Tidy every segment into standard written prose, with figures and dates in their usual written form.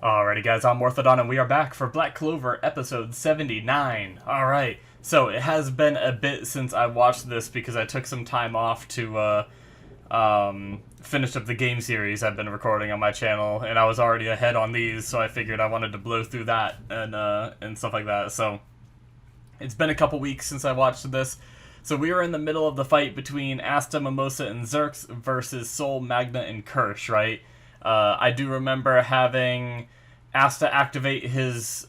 Alrighty guys, I'm Morthadon and we are back for Black Clover episode 79. Alright, so it has been a bit since I watched this because I took some time off to finish up the game series I've been recording on my channel, and I was already ahead on these, so I figured I wanted to blow through that and stuff like that. So it's been a couple weeks since I watched this. So we were in the middle of the fight between Asta, Mimosa, and Zerx versus Sol, Magna, and Kirsch, right? I do remember having Asta activate his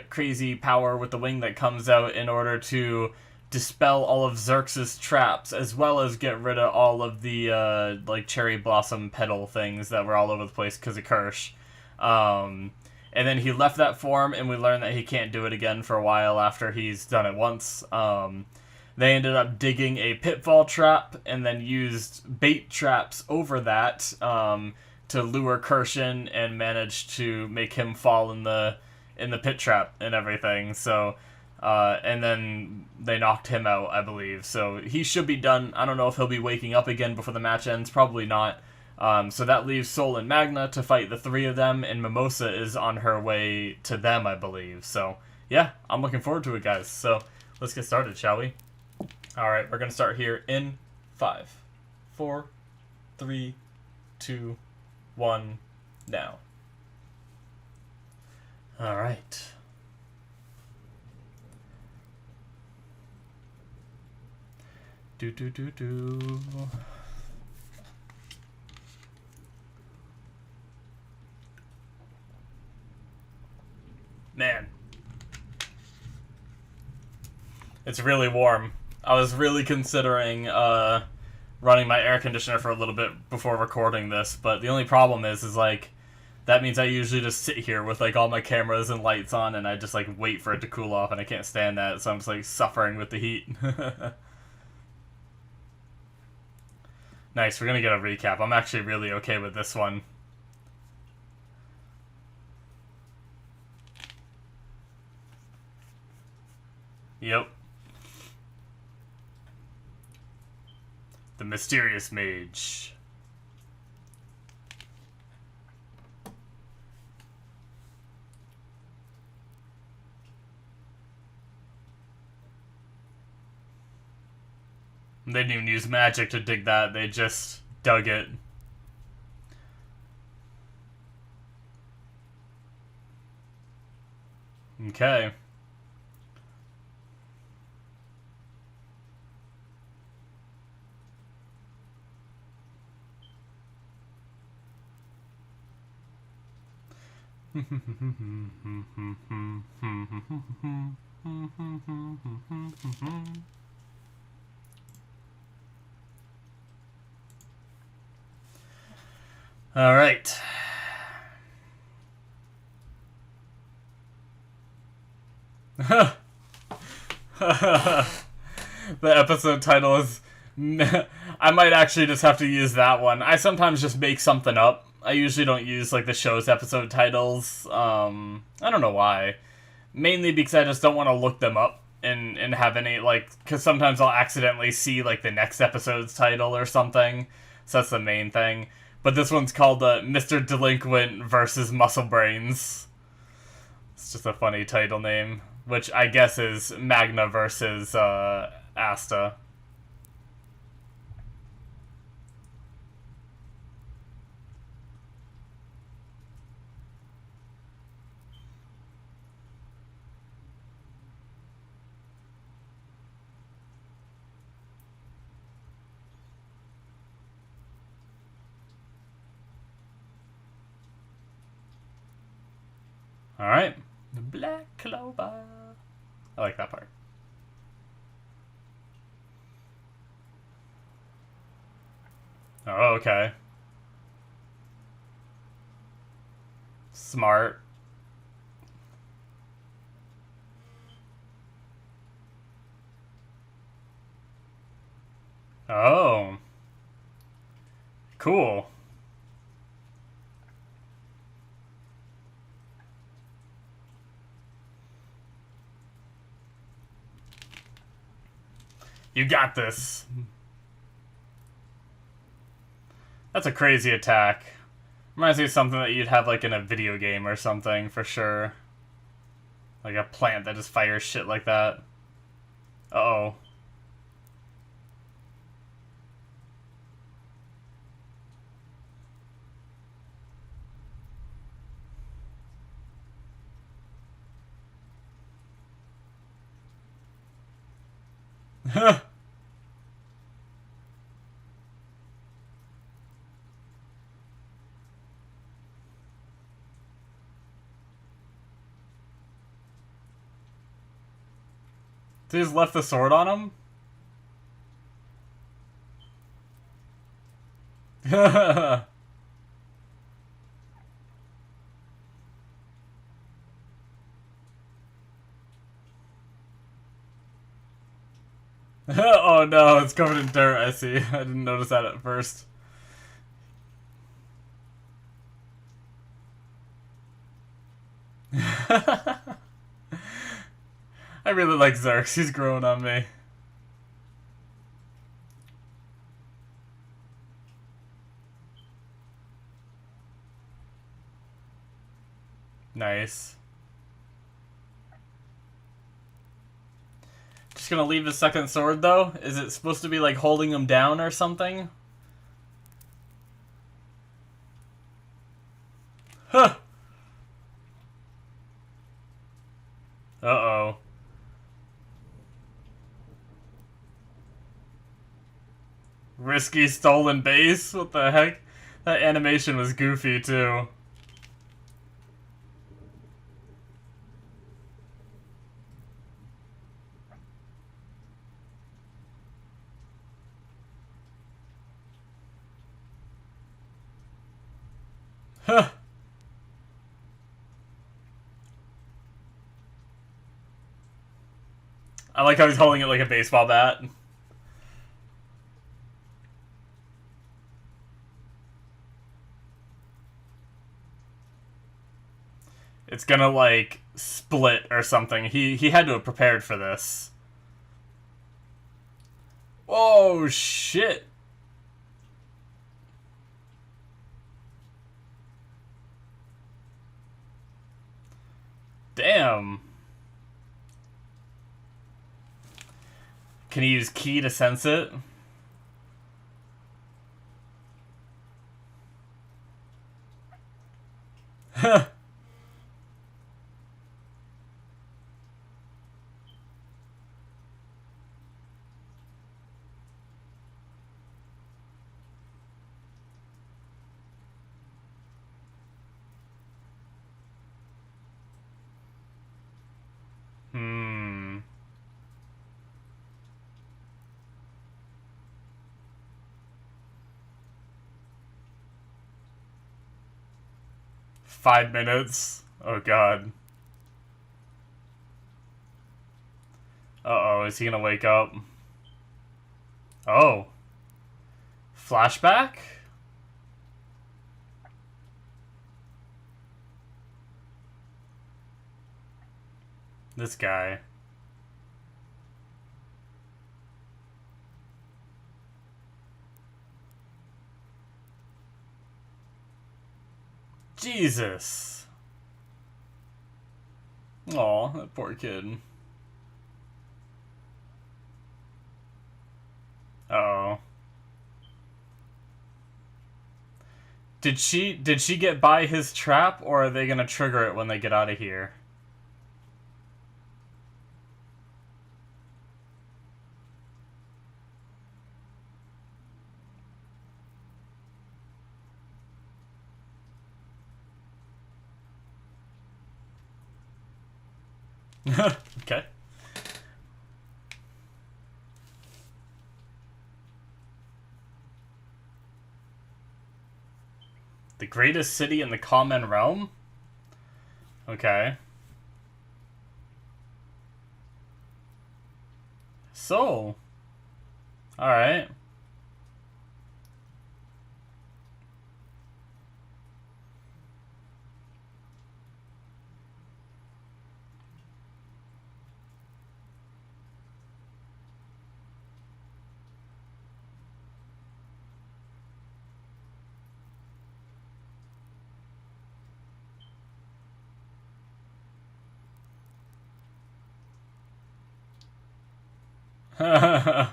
crazy power with the wing that comes out in order to dispel all of Zerx's traps, as well as get rid of all of the like cherry blossom petal things that were all over the place because of Kirsch. And then he left that form, and we learned that he can't do it again for a while after he's done it once. They ended up digging a pitfall trap and then used bait traps over that to lure Kirshen and managed to make him fall in the pit trap and everything. So, and then they knocked him out, I believe. So he should be done. I don't know if he'll be waking up again before the match ends. Probably not. So that leaves Sol and Magna to fight the three of them, and Mimosa is on her way to them, I believe. So, yeah, I'm looking forward to it, guys. So, let's get started, shall we? Alright, we're going to start here in 5, 4, 3, 2, 1, now. Alright. Do. Man. It's really warm. I was really considering running my air conditioner for a little bit before recording this, but the only problem is like, that means I usually just sit here with like all my cameras and lights on, and I just like wait for it to cool off, and I can't stand that, so I'm just like suffering with the heat. Nice, we're gonna get a recap. I'm actually really okay with this one. Yep. The Mysterious Mage. They didn't even use magic to dig that, they just dug it. Okay. All right. The episode title is... I might actually just have to use that one. I sometimes just make something up. I usually don't use, like, the show's episode titles. I don't know why. Mainly because I just don't want to look them up and have any, like... Because sometimes I'll accidentally see, like, the next episode's title or something. So that's the main thing. But this one's called Mr. Delinquent versus Muscle Brains. It's just a funny title name. Which I guess is Magna versus Asta. Alright. The Black Clover. I like that part. Oh, okay. Smart. Oh. Cool. You got this. That's a crazy attack. Reminds me of something that you'd have like in a video game or something for sure. Like a plant that just fires shit like that. Uh-oh. They just left the sword on him? Oh no, it's covered in dirt, I see. I didn't notice that at first. I really like Zerx, he's growing on me. Nice. Just gonna leave his second sword though? Is it supposed to be like holding him down or something? Huh! Uh-oh. Risky stolen base? What the heck? That animation was goofy too. Huh. I like how he's holding it like a baseball bat. It's gonna, like, split or something. He had to have prepared for this. Oh, shit. Damn. Can he use ki to sense it? Huh. Hmm. Five minutes? Oh god. Uh-oh, is he gonna wake up? Oh. Flashback? This guy. Jesus. Aw, that poor kid. Uh-oh. Did she get by his trap, or are they gonna trigger it when they get out of here? Okay. The greatest city in the common realm? Okay. So. Alright. Yeah.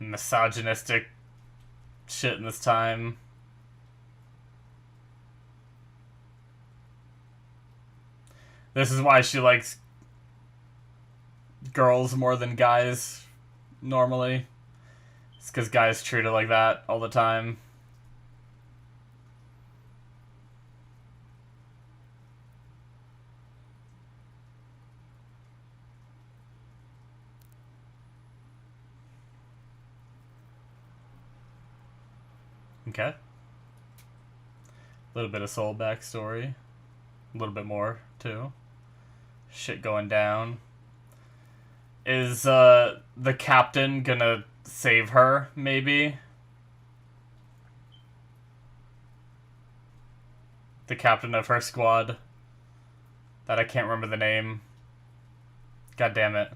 Misogynistic shit in this time. This is why she likes girls more than guys normally. It's because guys treat her like that all the time. Okay. A little bit of Soul backstory. A little bit more, too. Shit going down. Is the captain gonna save her, maybe? The captain of her squad. That I can't remember the name. God damn it.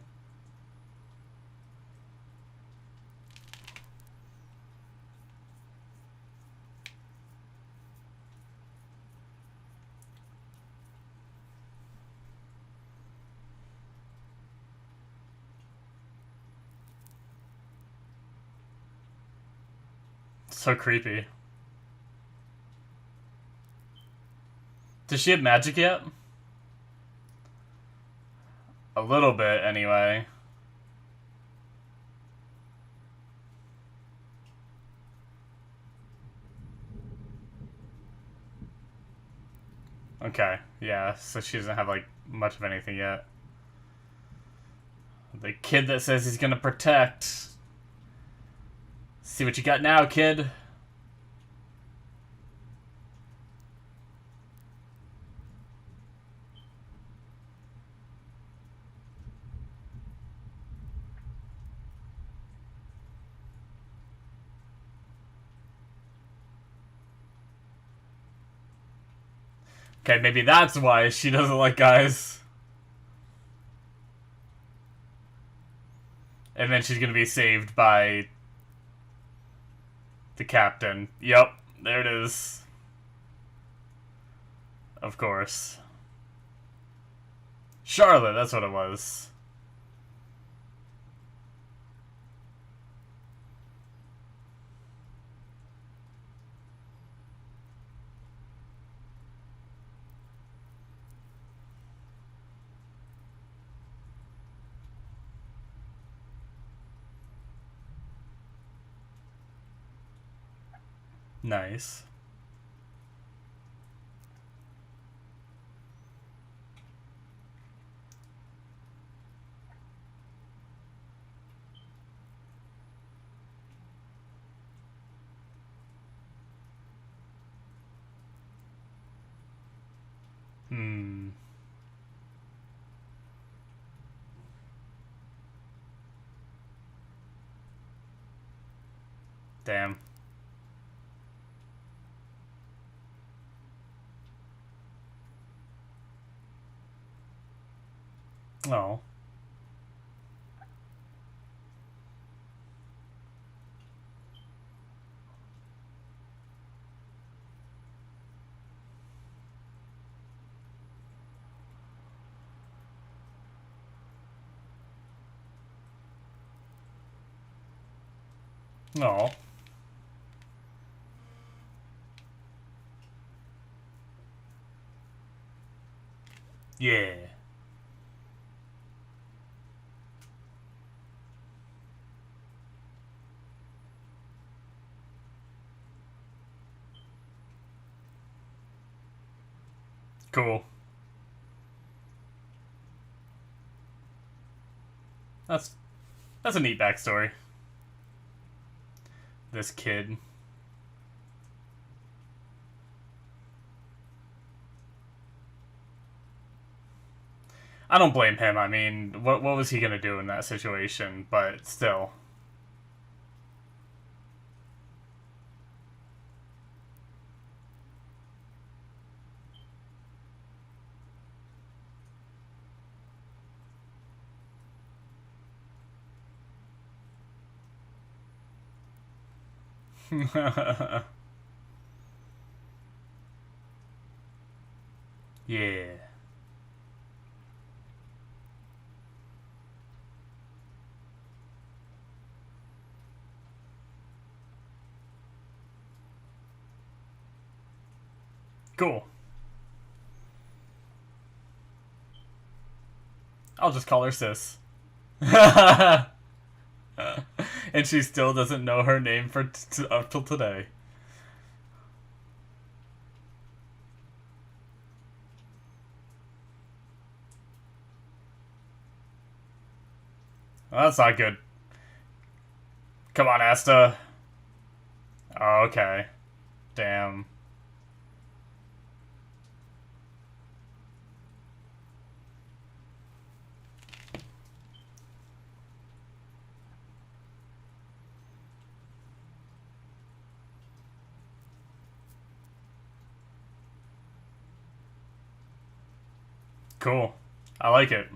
So creepy. Does she have magic yet? A little bit, anyway. Okay, yeah, so she doesn't have, like, much of anything yet. The kid that says he's gonna protect. See what you got now, kid. Okay, maybe that's why she doesn't like guys. And then she's gonna be saved by the captain. Yep, there it is. Of course. Charlotte, that's what it was. Nice. Hmm. Damn. Oh. Oh. Yeah. Cool. That's a neat backstory. This kid. I don't blame him. I mean, what was he gonna do in that situation? But still. Yeah. Cool. I'll just call her sis. And she still doesn't know her name for up till today. Well, that's not good. Come on, Asta. Oh, okay. Damn. Cool. I like it.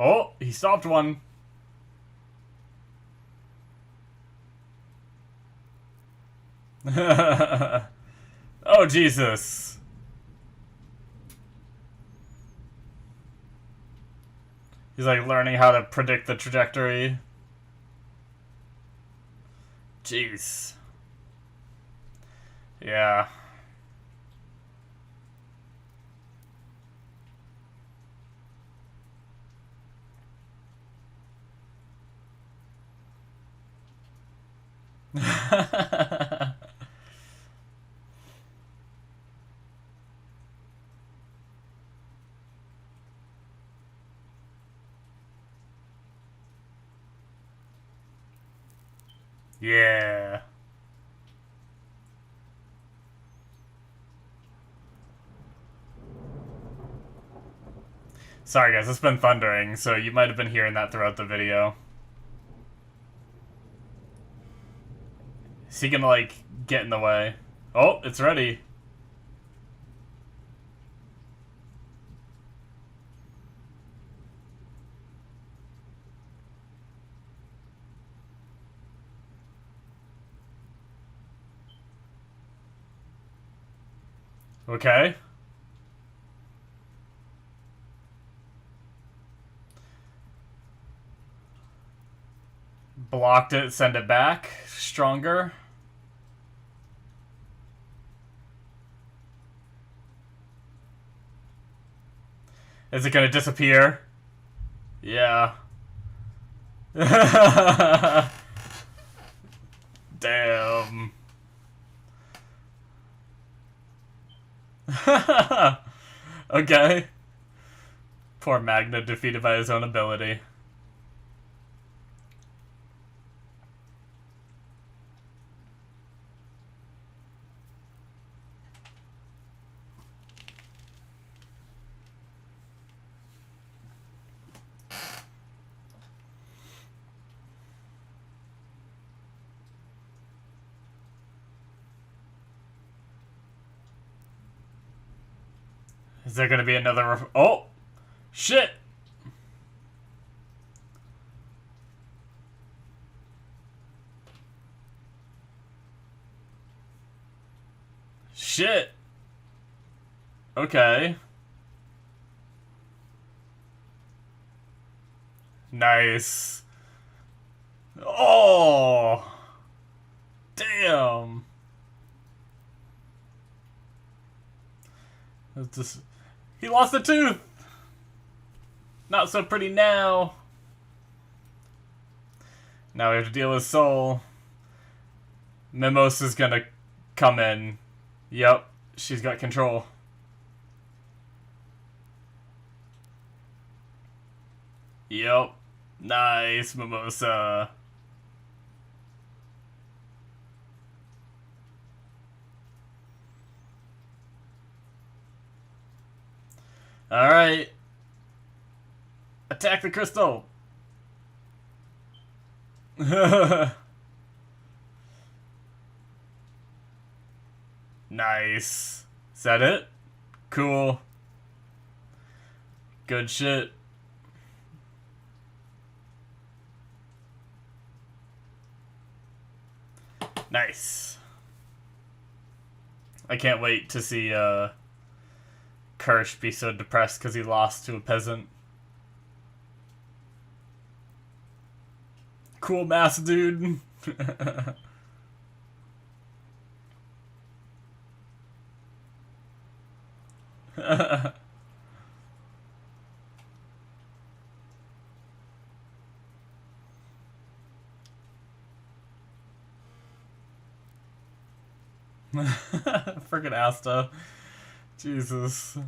Oh, he stopped one. Oh, Jesus. He's like learning how to predict the trajectory. Jeez. Yeah. Yeah. Sorry guys, it's been thundering, so you might have been hearing that throughout the video. Is he gonna, like, get in the way? Oh, it's ready. Okay. Blocked it, send it back. Stronger. Is it gonna disappear? Yeah. Damn. Okay. Poor Magna defeated by his own ability. Is there gonna be another oh! Shit! Shit! Okay. Nice. Oh! Damn! It's just... He lost a tooth! Not so pretty now. Now we have to deal with Soul. Mimosa's gonna come in. Yep, she's got control. Yep. Nice, Mimosa. Alright. Attack the crystal. Nice. Is that it? Cool. Good shit. Nice. I can't wait to see Kirsch be so depressed because he lost to a peasant. Cool mask, dude. Freaking Asta. Jesus.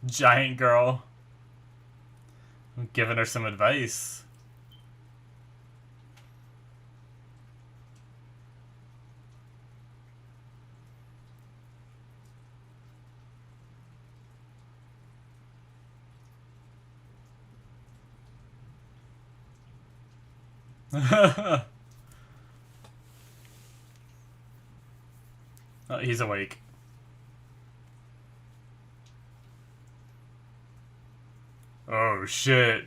Giant girl. I'm giving her some advice. Oh, he's awake. Oh, shit.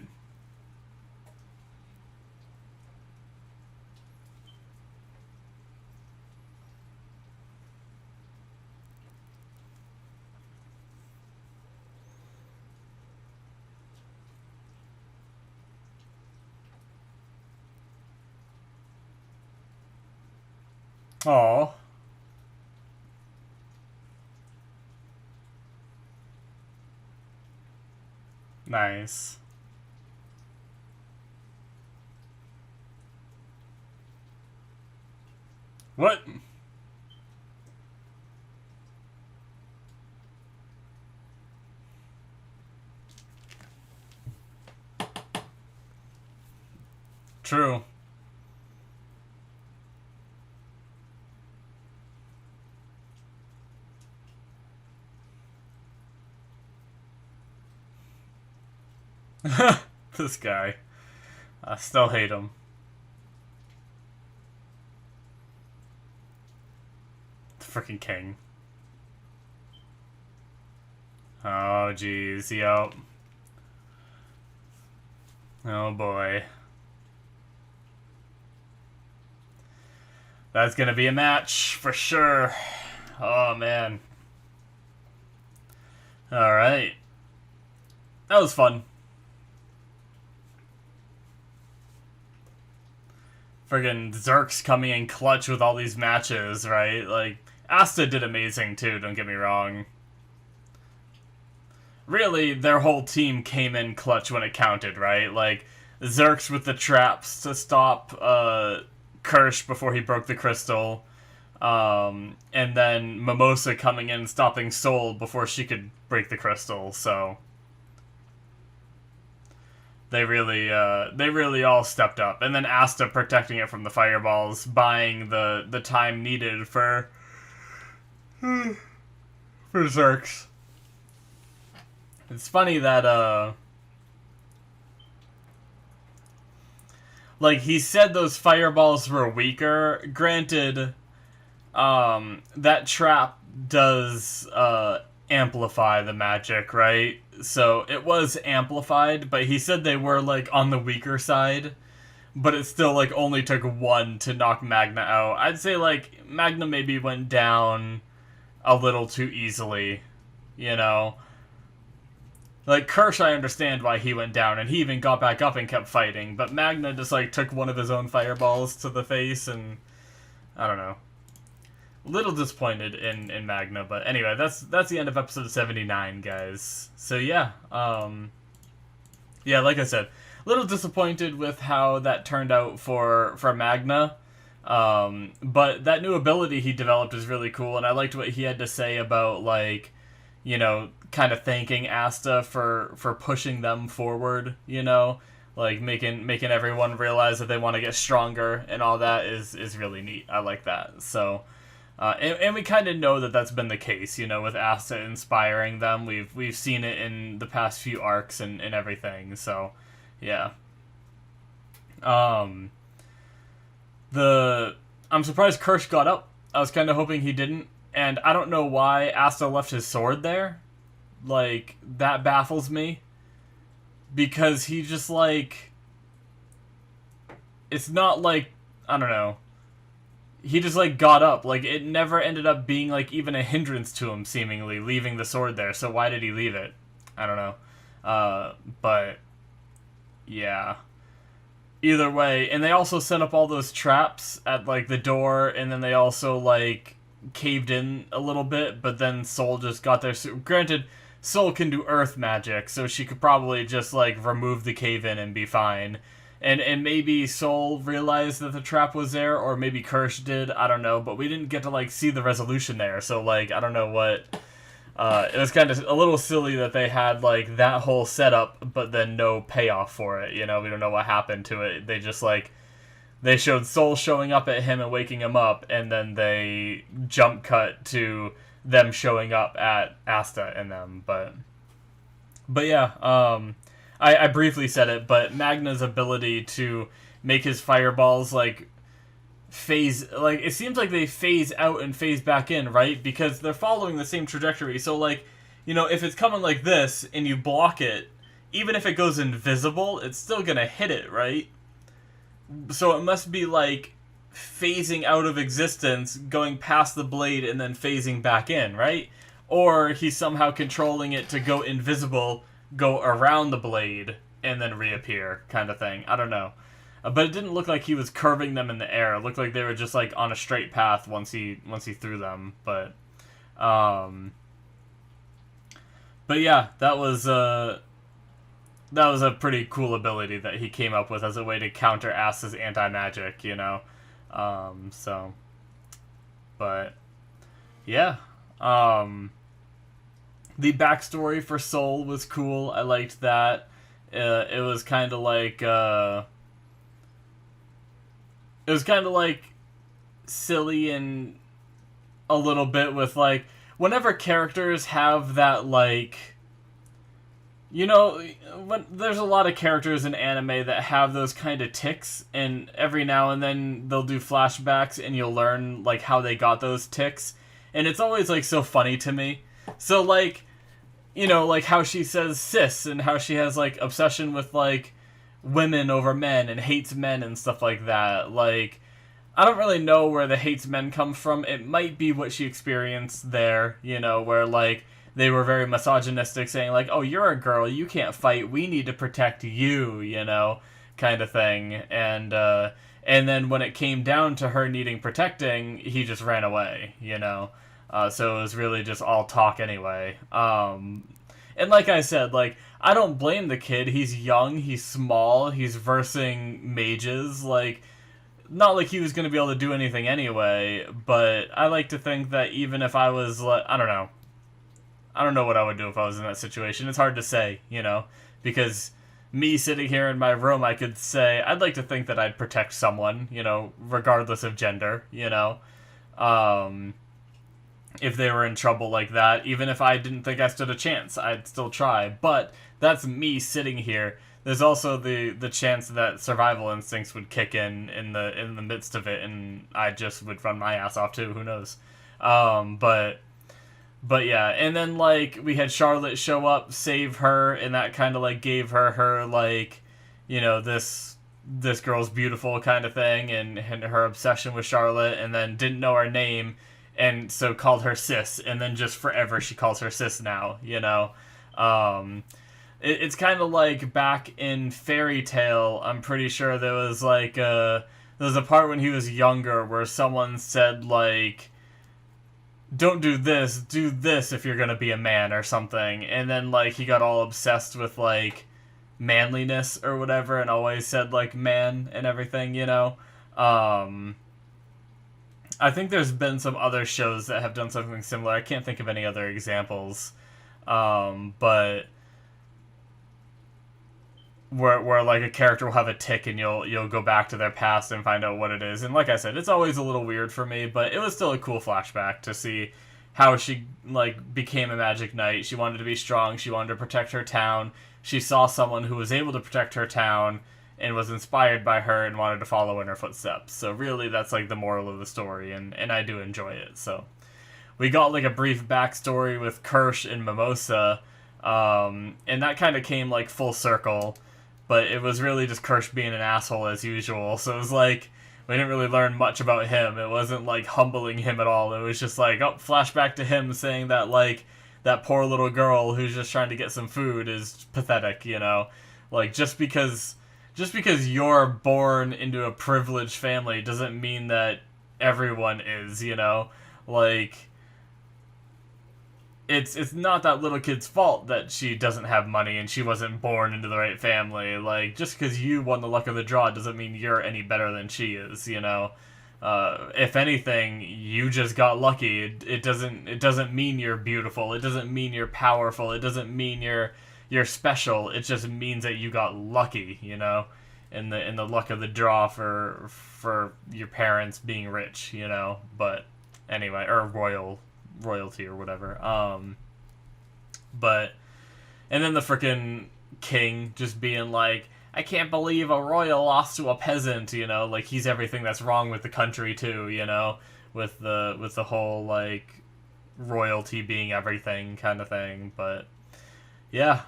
Aw. Nice. What? True. This guy. I still hate him. The freaking king. Oh, jeez. Yup. Oh, boy. That's gonna be a match, for sure. Oh, man. Alright. That was fun. Friggin' Zerk's coming in clutch with all these matches, right? Like, Asta did amazing too, don't get me wrong. Really, their whole team came in clutch when it counted, right? Like, Zerk's with the traps to stop Kirsch before he broke the crystal. And then Mimosa coming in stopping Sol before she could break the crystal, so... They really all stepped up. And then Asta protecting it from the fireballs, buying the time needed for Zerks. It's funny that, like, he said those fireballs were weaker. Granted, that trap does, amplify the magic, right? So it was amplified, but he said they were, like, on the weaker side. But it still, like, only took one to knock Magna out. I'd say, like, Magna maybe went down a little too easily, you know? Like, Kirsch, I understand why he went down, and he even got back up and kept fighting. But Magna just, like, took one of his own fireballs to the face, and... I don't know. A little disappointed in Magna, but anyway, that's the end of episode 79, guys. So yeah, yeah, like I said, a little disappointed with how that turned out for Magna, but that new ability he developed is really cool, and I liked what he had to say about, like, you know, kind of thanking Asta for pushing them forward, you know, like making everyone realize that they want to get stronger, and all that is really neat. I like that. So. And we kind of know that that's been the case, you know, with Asta inspiring them. We've seen it in the past few arcs and everything. So, yeah. I'm surprised Kirsch got up. I was kind of hoping he didn't, and I don't know why Asta left his sword there. Like, that baffles me, because he just, like, it's not like, I don't know, he just like got up. Like it never ended up being like even a hindrance to him seemingly leaving the sword there. So why did he leave it? I don't know. But yeah. Either way, and they also set up all those traps at like the door, and then they also like caved in a little bit, but then Soul just got there. So, granted, Soul can do earth magic, so she could probably just like remove the cave in and be fine. And maybe Soul realized that the trap was there, or maybe Kirsch did, I don't know, but we didn't get to like see the resolution there, so like I don't know what. It was kind of a little silly that they had like that whole setup, but then no payoff for it. You know, we don't know what happened to it. They just like they showed Soul showing up at him and waking him up, and then they jump cut to them showing up at Asta and them. But yeah, I briefly said it, but Magna's ability to make his fireballs like phase, like it seems like they phase out and phase back in, right? Because they're following the same trajectory. So like, you know, if it's coming like this and you block it, even if it goes invisible, it's still gonna hit it, right? So it must be like phasing out of existence, going past the blade and then phasing back in, right? Or he's somehow controlling it to go invisible, go around the blade and then reappear, kind of thing. I don't know. But it didn't look like he was curving them in the air. It looked like they were just like on a straight path once he threw them. But yeah, that was a pretty cool ability that he came up with as a way to counter Asta's anti-magic, you know. So, but yeah, the backstory for Soul was cool. I liked that. It was kind of like silly and a little bit with like whenever characters have that like, you know, when there's a lot of characters in anime that have those kind of tics, and every now and then they'll do flashbacks and you'll learn like how they got those tics, and it's always like so funny to me. So like, you know, like how she says cis and how she has like obsession with like women over men and hates men and stuff like that. Like, I don't really know where the hates men come from. It might be what she experienced there, you know, where like they were very misogynistic, saying like, oh, you're a girl, you can't fight, we need to protect you, you know, kind of thing. And then when it came down to her needing protecting, he just ran away, you know. So it was really just all talk anyway. And like I said, like, I don't blame the kid. He's young, he's small, he's versing mages, like, not like he was going to be able to do anything anyway, but I like to think that even if I was, like, I don't know what I would do if I was in that situation. It's hard to say, you know, because me sitting here in my room, I could say, I'd like to think that I'd protect someone, you know, regardless of gender, you know, if they were in trouble like that. Even if I didn't think I stood a chance, I'd still try. But that's me sitting here. There's also the chance that survival instincts would kick in the midst of it, and I just would run my ass off too. Who knows? But yeah, and then like we had Charlotte show up, save her, and that kind of like gave her like, you know, this girl's beautiful kind of thing, and her obsession with Charlotte, and then didn't know her name, and so called her sis, and then just forever she calls her sis now, you know. It's kind of like back in Fairy Tail, I'm pretty sure there was like there was a part when he was younger where someone said like, don't do this if you're gonna be a man or something, and then like he got all obsessed with like manliness or whatever and always said like man and everything, you know. I think there's been some other shows that have done something similar. I can't think of any other examples, but where like a character will have a tick and you'll go back to their past and find out what it is. And like I said, it's always a little weird for me, but it was still a cool flashback to see how she like became a magic knight. She wanted to be strong, she wanted to protect her town. She saw someone who was able to protect her town and was inspired by her and wanted to follow in her footsteps. So really that's like the moral of the story, and I do enjoy it. So we got like a brief backstory with Kirsch and Mimosa, and that kind of came like full circle. but it was really just Kirsch being an asshole as usual. So it was like, we didn't really learn much about him. It wasn't like humbling him at all. It was just like, oh, flashback to him saying that like that poor little girl who's just trying to get some food is pathetic, you know? Like just because you're born into a privileged family doesn't mean that everyone is, you know? Like it's not that little kid's fault that she doesn't have money and she wasn't born into the right family. Like, just because you won the luck of the draw doesn't mean you're any better than she is, you know? If anything, you just got lucky. It doesn't mean you're beautiful. It doesn't mean you're powerful. It doesn't mean you're special. It just means that you got lucky, you know? In the luck of the draw for your parents being rich, you know? But anyway, or royalty or whatever. But and then the frickin' king just being like, I can't believe a royal lost to a peasant, you know, like he's everything that's wrong with the country too, you know, with the whole like royalty being everything kind of thing. But yeah,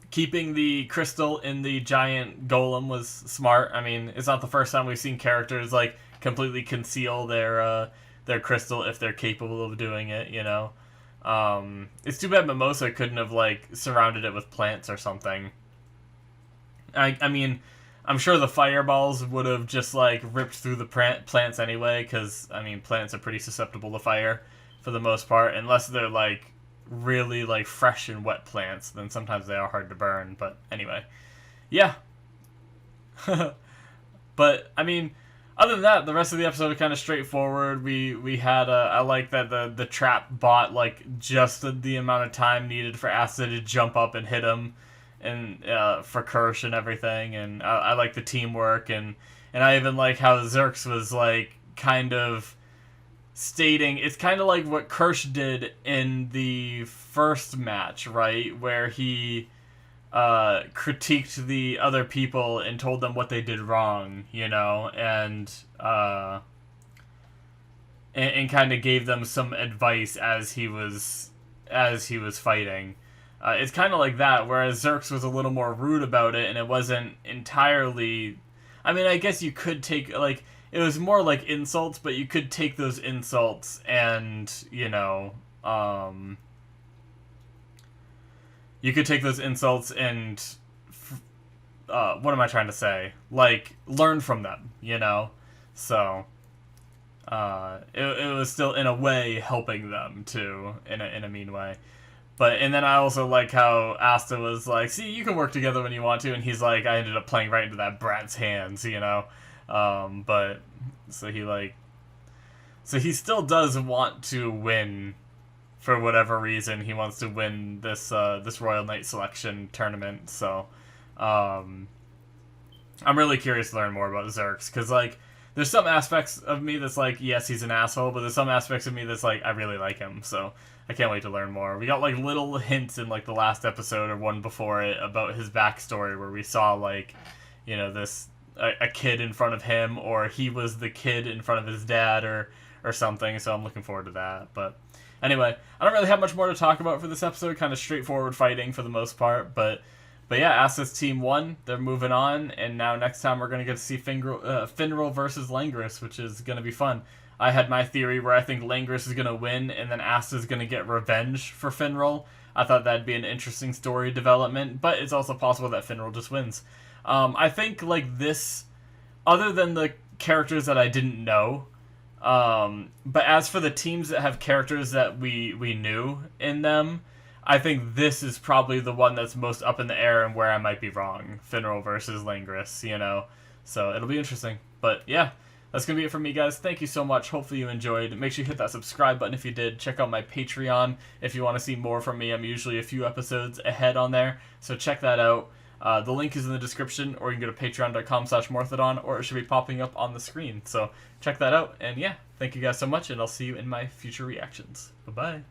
keeping the crystal in the giant golem was smart. I mean, it's not the first time we've seen characters like completely conceal their crystal if they're capable of doing it, you know. It's too bad Mimosa couldn't have like surrounded it with plants or something. I mean, I'm sure the fireballs would have just like ripped through the plants anyway, because I mean plants are pretty susceptible to fire for the most part, unless they're like really like fresh and wet plants. Then sometimes they are hard to burn. But anyway, yeah. But I mean, other than that, the rest of the episode is kind of straightforward. We had I like that the trap bought like just the amount of time needed for Asta to jump up and hit him, and for Kirsch and everything. And I like the teamwork, and I even like how Zerx was like kind of stating, it's kind of like what Kirsch did in the first match, right, where he critiqued the other people and told them what they did wrong, you know, and kind of gave them some advice as he was fighting. It's kind of like that, whereas Zerx was a little more rude about it, and it wasn't entirely. I mean, I guess you could take like it was more like insults, but you could take those insults and you know. You could take those insults and, what am I trying to say? Like, learn from them, you know? So, it was still, in a way, helping them, too, in a mean way. But, and then I also like how Asta was like, see, you can work together when you want to, and he's like, I ended up playing right into that brat's hands, you know? But, so he still does want to win. For whatever reason, he wants to win this Royal Knight Selection tournament. So, I'm really curious to learn more about Zerx, because like, there's some aspects of me that's like, yes, he's an asshole, but there's some aspects of me that's like, I really like him. So, I can't wait to learn more. We got like little hints in like the last episode or one before it about his backstory, where we saw like, you know, this a kid in front of him, or he was the kid in front of his dad, or something. So I'm looking forward to that, but. Anyway, I don't really have much more to talk about for this episode. Kind of straightforward fighting for the most part, but yeah, Asta's team won. They're moving on, and now next time we're gonna get to see Finral versus Langris, which is gonna be fun. I had my theory where I think Langris is gonna win, and then Asta's gonna get revenge for Finral. I thought that'd be an interesting story development, but it's also possible that Finral just wins. I think like this, other than the characters that I didn't know. But as for the teams that have characters that we knew in them, I think this is probably the one that's most up in the air and where I might be wrong. Finral versus Langris, you know? So it'll be interesting. But yeah, that's going to be it from me, guys. Thank you so much. Hopefully you enjoyed. Make sure you hit that subscribe button if you did. Check out my Patreon if you want to see more from me. I'm usually a few episodes ahead on there, so check that out. The link is in the description, or you can go to patreon.com/Morthadon, or it should be popping up on the screen. So check that out, and yeah, thank you guys so much, and I'll see you in my future reactions. Bye-bye.